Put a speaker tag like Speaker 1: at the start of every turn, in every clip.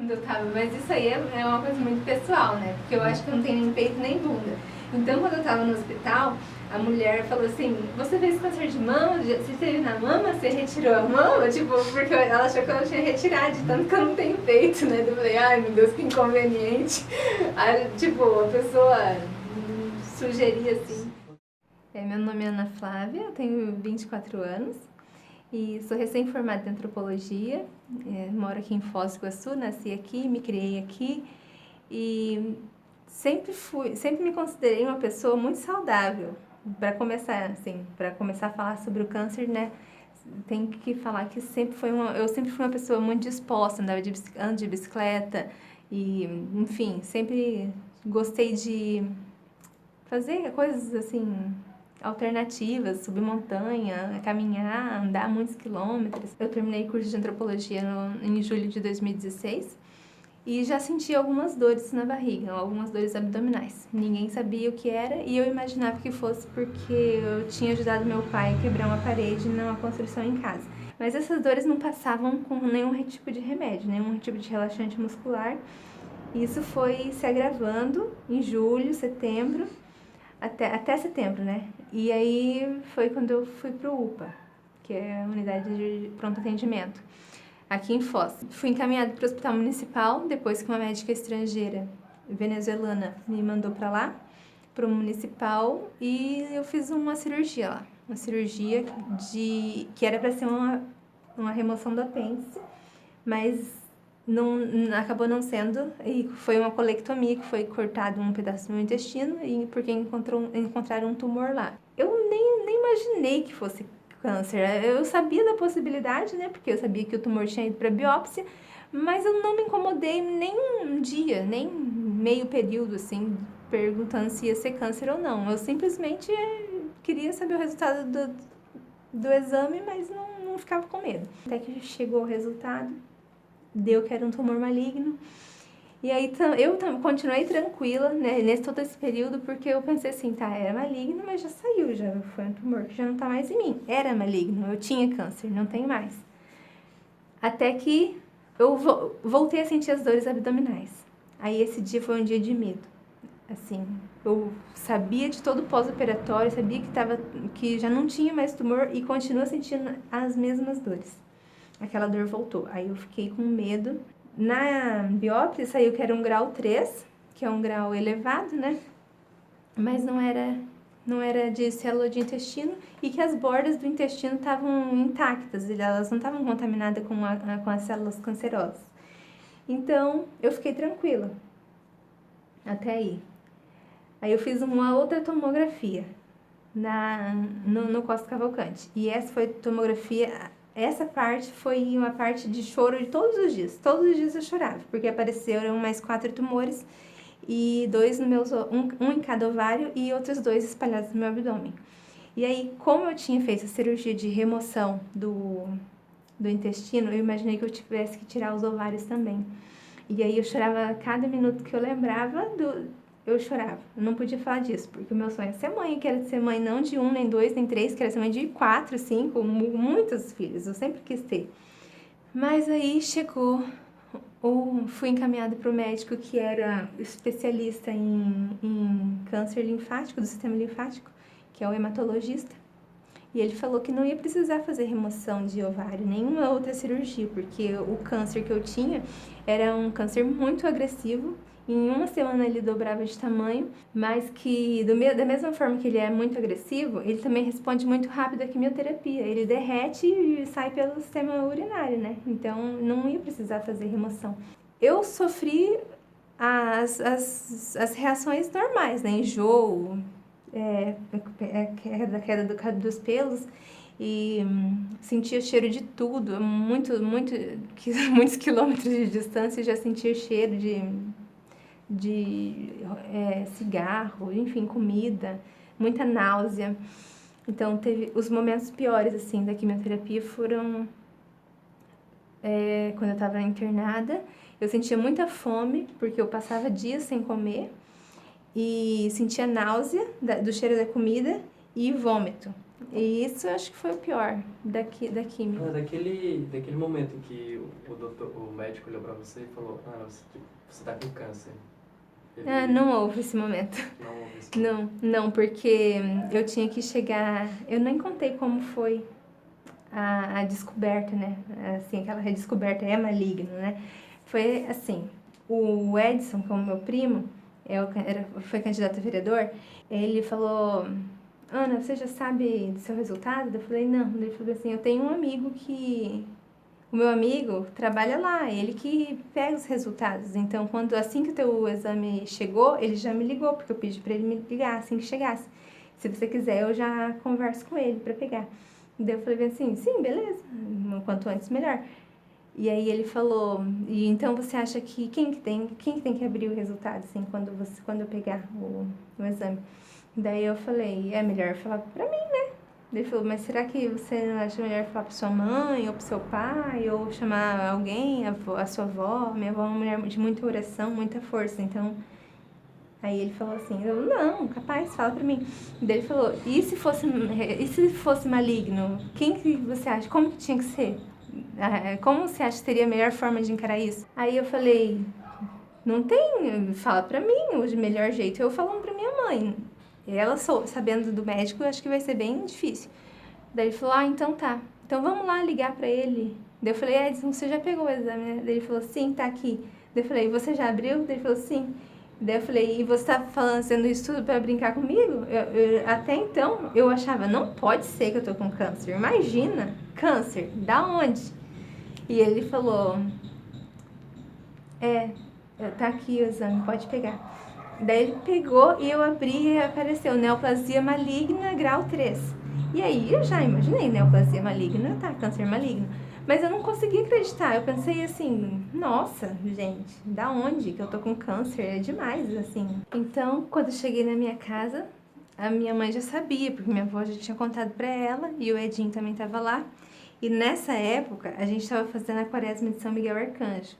Speaker 1: quando eu tava, mas isso aí é uma coisa muito pessoal, né? Porque eu acho que eu não tenho nem peito nem bunda. Então, quando eu tava no hospital, a mulher falou assim, você fez câncer de mama? Você teve na mama? Você retirou a mama? Tipo, porque ela achou que eu tinha retirado, de tanto que eu não tenho peito, né? Eu falei, ai meu Deus, que inconveniente. Aí, tipo, a pessoa sugeria assim. Meu nome é Ana Flávia, eu tenho 24 anos e sou recém-formada em antropologia. Moro aqui em Foz do Iguaçu, nasci aqui, me criei aqui e sempre me considerei uma pessoa muito saudável. Para começar, assim, para começar a falar sobre o câncer, né? Tem que falar que eu sempre fui uma pessoa muito disposta, ando de bicicleta e, enfim, sempre gostei de fazer coisas assim alternativas, subir montanha, caminhar, andar muitos quilômetros. Eu terminei curso de antropologia em julho de 2016 e já senti algumas dores na barriga, algumas dores abdominais. Ninguém sabia o que era e eu imaginava que fosse porque eu tinha ajudado meu pai a quebrar uma parede numa construção em casa. Mas essas dores não passavam com nenhum tipo de remédio, nenhum tipo de relaxante muscular. Isso foi se agravando em julho, setembro, até setembro, né? E aí foi quando eu fui pro UPA, que é a Unidade de Pronto Atendimento, aqui em Foz. Fui encaminhada para o Hospital Municipal, depois que uma médica estrangeira, venezuelana, me mandou para lá, para o Municipal, e eu fiz uma cirurgia lá. Uma cirurgia que era para ser uma remoção do apêndice, mas acabou não sendo, e foi uma colectomia, que foi cortado um pedaço do meu intestino, e porque encontraram um tumor lá. Eu nem imaginei que fosse câncer. Eu sabia da possibilidade, né, porque eu sabia que o tumor tinha ido para biópsia, mas eu não me incomodei nem um dia, nem meio período, assim, perguntando se ia ser câncer ou não. Eu simplesmente queria saber o resultado do exame, mas não ficava com medo. Até que chegou o resultado, deu que era um tumor maligno. E aí eu continuei tranquila, né, nesse todo esse período, porque eu pensei assim, tá, era maligno, mas já saiu, já foi um tumor que já não tá mais em mim. Era maligno, eu tinha câncer, não tem mais. Até que eu voltei a sentir as dores abdominais. Aí esse dia foi um dia de medo. Assim, eu sabia de todo o pós-operatório, sabia que já não tinha mais tumor e continua sentindo as mesmas dores. Aquela dor voltou. Aí eu fiquei com medo. Na biópsia saiu que era um grau 3, que é um grau elevado, né? Mas não era de célula de intestino e que as bordas do intestino estavam intactas, elas não estavam contaminadas com as células cancerosas. Então, eu fiquei tranquila. Até aí. Aí eu fiz uma outra tomografia no Costa Cavalcante. E essa foi tomografia. Essa parte foi uma parte de choro de todos os dias. Todos os dias eu chorava, porque apareceram mais 4 tumores e 2 no meu, um em cada ovário e outros 2 espalhados no meu abdômen. E aí, como eu tinha feito a cirurgia de remoção do intestino, eu imaginei que eu tivesse que tirar os ovários também. E aí eu chorava cada minuto que eu lembrava eu chorava. Eu não podia falar disso, porque o meu sonho é ser mãe. Eu quero ser mãe não de 1, nem 2, nem 3, quero ser mãe de 4, 5, muitos filhos. Eu sempre quis ter. Mas aí fui encaminhada para o médico que era especialista em câncer linfático, do sistema linfático, que é o hematologista. E ele falou que não ia precisar fazer remoção de ovário, nenhuma outra cirurgia, porque o câncer que eu tinha era um câncer muito agressivo. Em uma semana ele dobrava de tamanho, mas que da mesma forma que ele é muito agressivo, ele também responde muito rápido à quimioterapia. Ele derrete e sai pelo sistema urinário, né? Então não ia precisar fazer remoção. Eu sofri as reações normais, né? Enjoo, queda dos pelos e sentia cheiro de tudo, muitos quilômetros de distância já sentia cheiro de cigarro, enfim, comida, muita náusea. Então teve os momentos piores assim da quimioterapia foram quando eu estava internada. Eu sentia muita fome porque eu passava dias sem comer e sentia náusea do cheiro da comida e vômito. E isso eu acho que foi o pior da química.
Speaker 2: Daquele momento que o médico olhou pra você e falou, Ana, você tá com câncer.
Speaker 1: Não houve esse momento.
Speaker 2: Não houve esse momento.
Speaker 1: Não, porque eu tinha que chegar... Eu nem contei como foi a descoberta, né? Assim, aquela redescoberta é maligno, né? Foi assim, o Edson, como meu primo, foi candidato a vereador, ele falou, Ana, você já sabe do seu resultado? Eu falei, não. Ele falou assim, eu tenho um amigo que... O meu amigo trabalha lá, ele que pega os resultados. Então, assim que o teu exame chegou, ele já me ligou, porque eu pedi para ele me ligar assim que chegasse. Se você quiser, eu já converso com ele para pegar. Daí eu falei assim, sim, beleza, quanto antes melhor. E aí ele falou, e então você acha que quem que tem que abrir o resultado, assim, quando eu pegar o exame? Daí eu falei, é melhor falar pra mim, né? Ele falou, mas será que você não acha melhor falar pra sua mãe, ou pro seu pai, ou chamar alguém, a sua avó? Minha avó é uma mulher de muita oração, muita força, então... Aí ele falou assim, eu, não, capaz, fala pra mim. Daí ele falou, e se fosse maligno? Quem que você acha? Como que tinha que ser? Como você acha que seria a melhor forma de encarar isso? Aí eu falei, não tem, fala pra mim o melhor jeito. Eu falo pra minha mãe. Ela, sabendo do médico, eu acho que vai ser bem difícil. Daí ele falou, então tá. Então vamos lá ligar pra ele. Daí eu falei, Edson, você já pegou o exame, né? Daí ele falou, sim, tá aqui. Daí eu falei, você já abriu? Daí ele falou, sim. Daí eu falei, e você tá fazendo isso tudo pra brincar comigo? Até então, eu achava, não pode ser que eu tô com câncer. Imagina, câncer, da onde? E ele falou, tá aqui o exame, pode pegar. Daí ele pegou e eu abri e apareceu neoplasia maligna grau 3. E aí eu já imaginei neoplasia maligna, tá, câncer maligno. Mas eu não consegui acreditar. Eu pensei assim, nossa, gente, da onde que eu tô com câncer? É demais, assim. Então, quando eu cheguei na minha casa, a minha mãe já sabia, porque minha avó já tinha contado pra ela e o Edinho também tava lá. E nessa época, a gente tava fazendo a quaresma de São Miguel Arcanjo,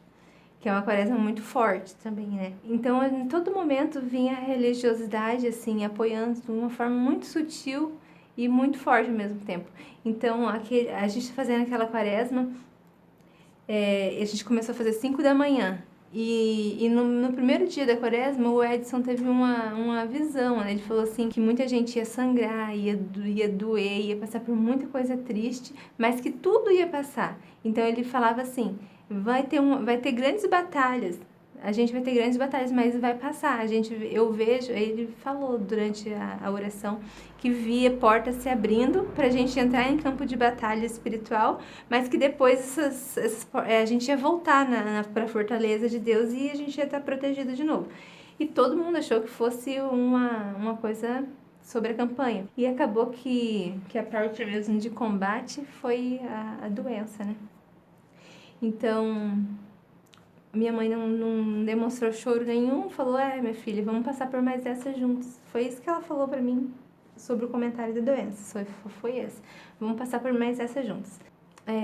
Speaker 1: que é uma quaresma muito forte também, né? Então, em todo momento vinha a religiosidade, assim, apoiando de uma forma muito sutil e muito forte ao mesmo tempo. Então, a gente fazendo aquela quaresma, a gente começou a fazer 5 da manhã. E no primeiro dia da quaresma, o Edson teve uma visão, né? Ele falou assim que muita gente ia sangrar, ia doer, ia passar por muita coisa triste, mas que tudo ia passar. Então ele falava assim, vai ter grandes batalhas, a gente vai ter grandes batalhas, mas vai passar. Eu vejo, ele falou durante a oração que via portas se abrindo para a gente entrar em campo de batalha espiritual, mas que depois a gente ia voltar para a fortaleza de Deus e a gente ia estar protegido de novo. E todo mundo achou que fosse uma coisa sobre a campanha. E acabou que a parte mesmo de combate foi a doença, né? Então, minha mãe não demonstrou choro nenhum, falou, minha filha, vamos passar por mais essa juntos. Foi isso que ela falou pra mim sobre o comentário da doença, foi esse. Vamos passar por mais essa juntos.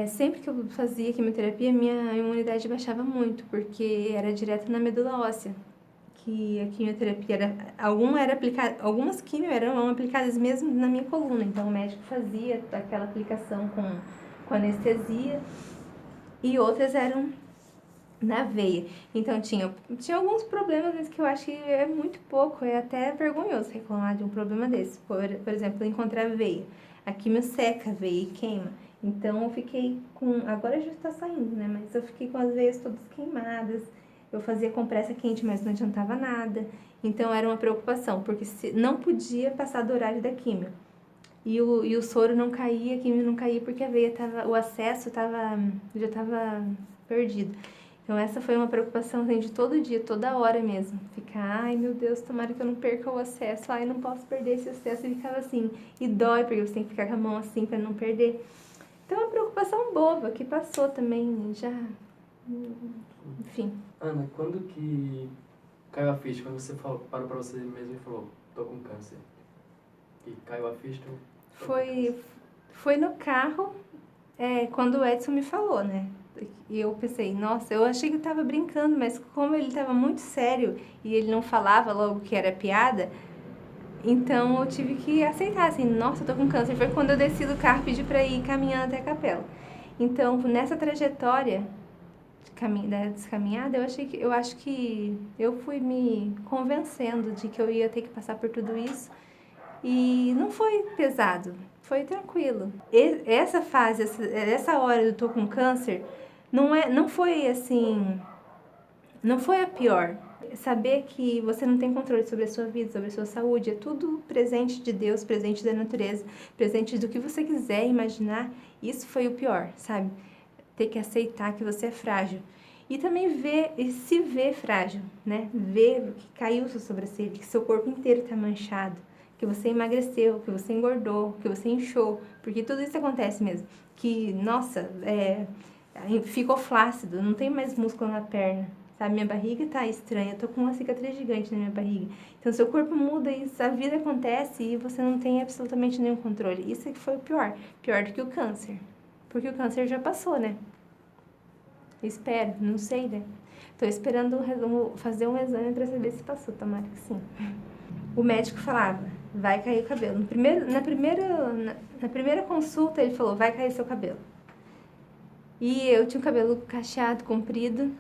Speaker 1: Sempre que eu fazia quimioterapia, minha imunidade baixava muito, porque era direto na medula óssea. Que a quimioterapia algumas quimio eram aplicadas mesmo na minha coluna, então o médico fazia aquela aplicação com anestesia, e outras eram na veia. Então tinha alguns problemas, mas que eu acho que é muito pouco, é até vergonhoso reclamar de um problema desse. Por exemplo, encontrar veia. A quimio seca a veia e queima. Então eu fiquei agora já está saindo, né? Mas eu fiquei com as veias todas queimadas. Eu fazia compressa quente, mas não adiantava nada. Então era uma preocupação, porque não podia passar do horário da quimio. E o soro não caía, a quimio não caía, porque a veia o acesso já estava perdido. Então essa foi uma preocupação assim, de todo dia, toda hora mesmo. Ficar, ai meu Deus, tomara que eu não perca o acesso, ai não posso perder esse acesso. E ficava assim, e dói, porque você tem que ficar com a mão assim para não perder. Então é uma preocupação boba, que passou também, já, enfim.
Speaker 2: Ana, quando que caiu a ficha? Quando você parou pra você mesmo e falou, tô com câncer. E caiu a ficha?
Speaker 1: Foi no carro, quando o Edson me falou, né? E eu pensei, nossa, eu achei que eu tava brincando, mas como ele tava muito sério e ele não falava logo que era piada, então eu tive que aceitar, assim, nossa, eu tô com câncer. Foi quando eu desci do carro e pedi pra ir caminhando até a capela. Então, nessa trajetória, dessa caminhada, eu acho que eu fui me convencendo de que eu ia ter que passar por tudo isso. E não foi pesado, foi tranquilo. Essa fase, essa hora eu tô com câncer, não foi assim, não foi a pior. Saber que você não tem controle sobre a sua vida, sobre a sua saúde, é tudo presente de Deus, presente da natureza, presente do que você quiser imaginar, isso foi o pior, sabe? Ter que aceitar que você é frágil. E também se ver frágil, né? Ver que caiu sua sobrancelha, que seu corpo inteiro está manchado, que você emagreceu, que você engordou, que você inchou, porque tudo isso acontece mesmo. Que, nossa, ficou flácido, não tem mais músculo na perna, sabe? Minha barriga tá estranha, eu tô com uma cicatriz gigante na minha barriga. Então, seu corpo muda e a vida acontece e você não tem absolutamente nenhum controle. Isso que foi o pior, pior do que o câncer. Porque o câncer já passou, né? Espero, não sei, né? Tô esperando fazer um exame pra saber se passou, tomara que sim. O médico falava, vai cair o cabelo. Na primeira consulta ele falou, vai cair seu cabelo. E eu tinha um cabelo cacheado, comprido.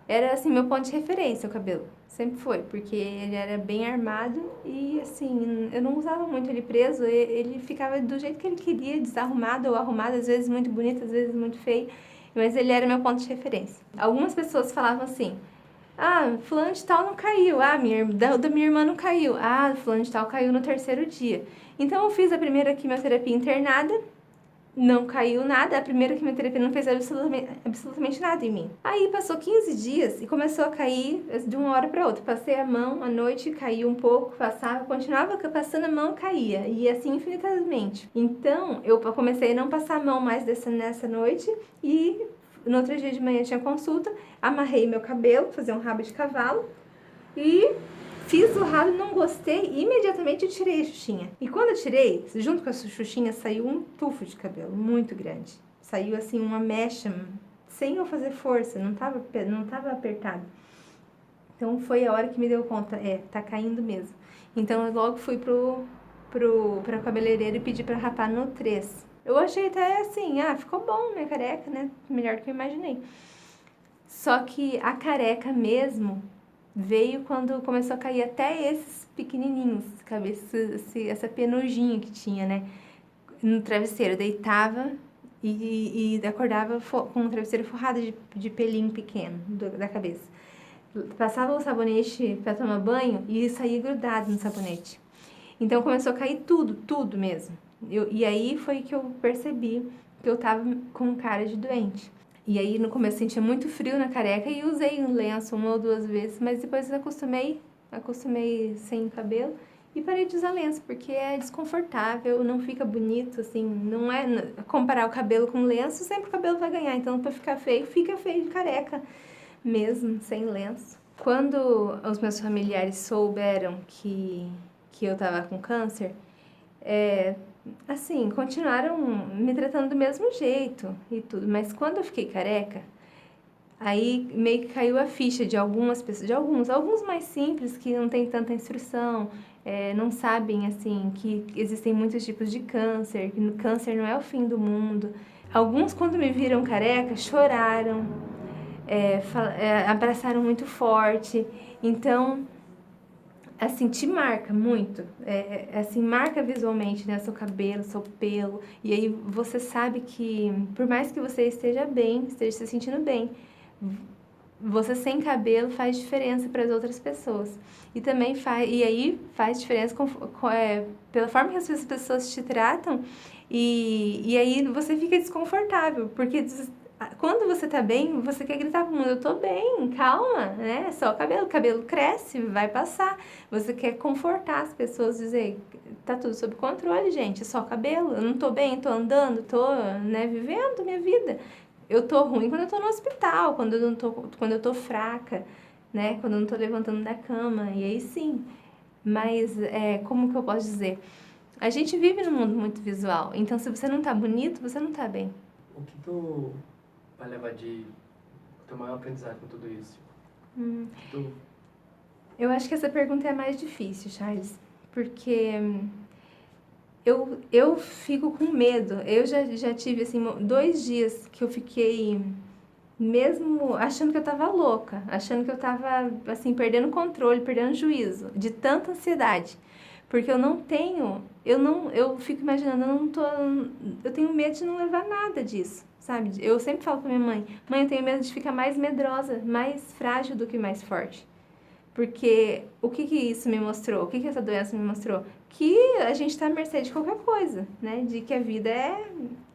Speaker 1: Era, assim, meu ponto de referência, o cabelo. Sempre foi, porque ele era bem armado e, assim, eu não usava muito ele preso. Ele ficava do jeito que ele queria, desarrumado ou arrumado, às vezes muito bonito, às vezes muito feio. Mas ele era meu ponto de referência. Algumas pessoas falavam assim, fulano de tal não caiu. Da minha irmã não caiu. Fulano de tal caiu no 3º dia. Então, eu fiz a primeira quimioterapia internada, não caiu nada. A primeira quimioterapia não fez absolutamente nada em mim. Aí, passou 15 dias e começou a cair de uma hora para outra. Passei a mão à noite, caiu um pouco, passava, continuava passando a mão, caía. E assim, infinitamente. Então, eu comecei a não passar a mão mais nessa noite e no outro dia de manhã tinha consulta, amarrei meu cabelo, fazer um rabo de cavalo e fiz o rabo, não gostei, e imediatamente eu tirei a xuxinha. E quando eu tirei, junto com a xuxinha, saiu um tufo de cabelo muito grande. Saiu assim uma mecha, sem eu fazer força, não tava apertado. Então foi a hora que me deu conta, tá caindo mesmo. Então eu logo fui pra cabeleireira e pedi pra rapar no 3. Eu achei até assim, ficou bom minha careca, né? Melhor do que eu imaginei. Só que a careca mesmo veio quando começou a cair até esses pequenininhos, essa penugem que tinha, né? No travesseiro, deitava e acordava com o travesseiro forrado de pelinho pequeno da cabeça. Passava o sabonete pra tomar banho e saía grudado no sabonete. Então começou a cair tudo mesmo. E aí foi que eu percebi que eu tava com cara de doente. E aí no começo sentia muito frio na careca e usei um lenço 1 ou 2 vezes, mas depois eu acostumei sem cabelo e parei de usar lenço, porque é desconfortável, não fica bonito, assim, não é comparar o cabelo com lenço, sempre o cabelo vai ganhar, então pra ficar feio, fica feio de careca mesmo, sem lenço. Quando os meus familiares souberam que eu tava com câncer, assim, continuaram me tratando do mesmo jeito e tudo. Mas quando eu fiquei careca, aí meio que caiu a ficha de algumas pessoas, alguns mais simples, que não tem tanta instrução, não sabem, assim, que existem muitos tipos de câncer, que o câncer não é o fim do mundo. Alguns, quando me viram careca, choraram, abraçaram muito forte. Então, assim, te marca muito, assim, marca visualmente, né, seu cabelo, seu pelo, e aí você sabe que, por mais que você esteja se sentindo bem, você sem cabelo faz diferença para as outras pessoas, e também faz diferença pela forma que as pessoas te tratam, e aí você fica desconfortável, porque quando você tá bem, você quer gritar pro mundo, eu tô bem, calma, né? Só o cabelo cresce, vai passar. Você quer confortar as pessoas, dizer, tá tudo sob controle, gente, é só o cabelo. Eu não tô bem, tô andando, tô, né, vivendo minha vida. Eu tô ruim quando eu tô no hospital, quando eu tô fraca, né? Quando eu não tô levantando da cama, e aí sim. Mas, como que eu posso dizer? A gente vive num mundo muito visual, então se você não tá bonito, você não tá bem.
Speaker 2: O que tu vai levar de teu maior aprendizado com tudo isso?
Speaker 1: Eu acho que essa pergunta é a mais difícil, Charles, porque eu fico com medo. Eu já tive, assim, 2 dias que eu fiquei mesmo achando que eu tava louca, achando que eu tava, assim, perdendo o controle, perdendo o juízo, de tanta ansiedade. Porque eu fico imaginando, eu tenho medo de não levar nada disso, sabe? Eu sempre falo pra minha mãe, eu tenho medo de ficar mais medrosa, mais frágil do que mais forte. Porque o que isso me mostrou? O que essa doença me mostrou? Que a gente tá à mercê de qualquer coisa, né? De que a vida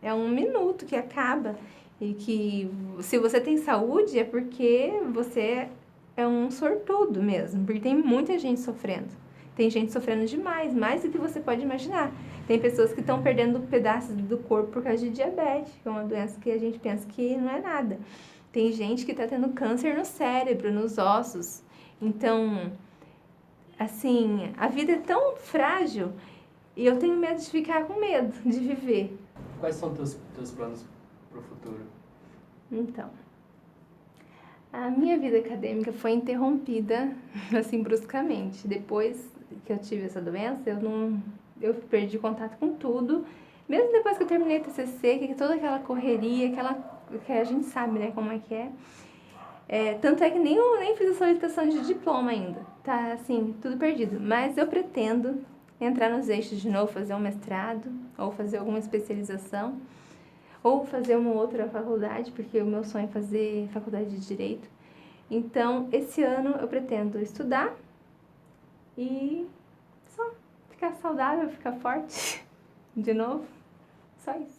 Speaker 1: é um minuto que acaba. E que se você tem saúde é porque você é um sortudo mesmo. Porque tem muita gente sofrendo. Tem gente sofrendo demais, mais do que você pode imaginar. Tem pessoas que estão perdendo pedaços do corpo por causa de diabetes, que é uma doença que a gente pensa que não é nada. Tem gente que está tendo câncer no cérebro, nos ossos. Então, assim, a vida é tão frágil e eu tenho medo de ficar com medo de viver.
Speaker 2: Quais são teus planos pro futuro?
Speaker 1: Então, a minha vida acadêmica foi interrompida, assim, bruscamente. Depois que eu tive essa doença, eu perdi contato com tudo. Mesmo depois que eu terminei o TCC, que toda aquela correria, que a gente sabe, né, como é que é. Tanto é que nem fiz a solicitação de diploma ainda. Tá, assim, tudo perdido. Mas eu pretendo entrar nos eixos de novo, fazer um mestrado, ou fazer alguma especialização, ou fazer uma outra faculdade, porque o meu sonho é fazer faculdade de Direito. Então, esse ano eu pretendo estudar e só ficar saudável, ficar forte de novo. Só isso.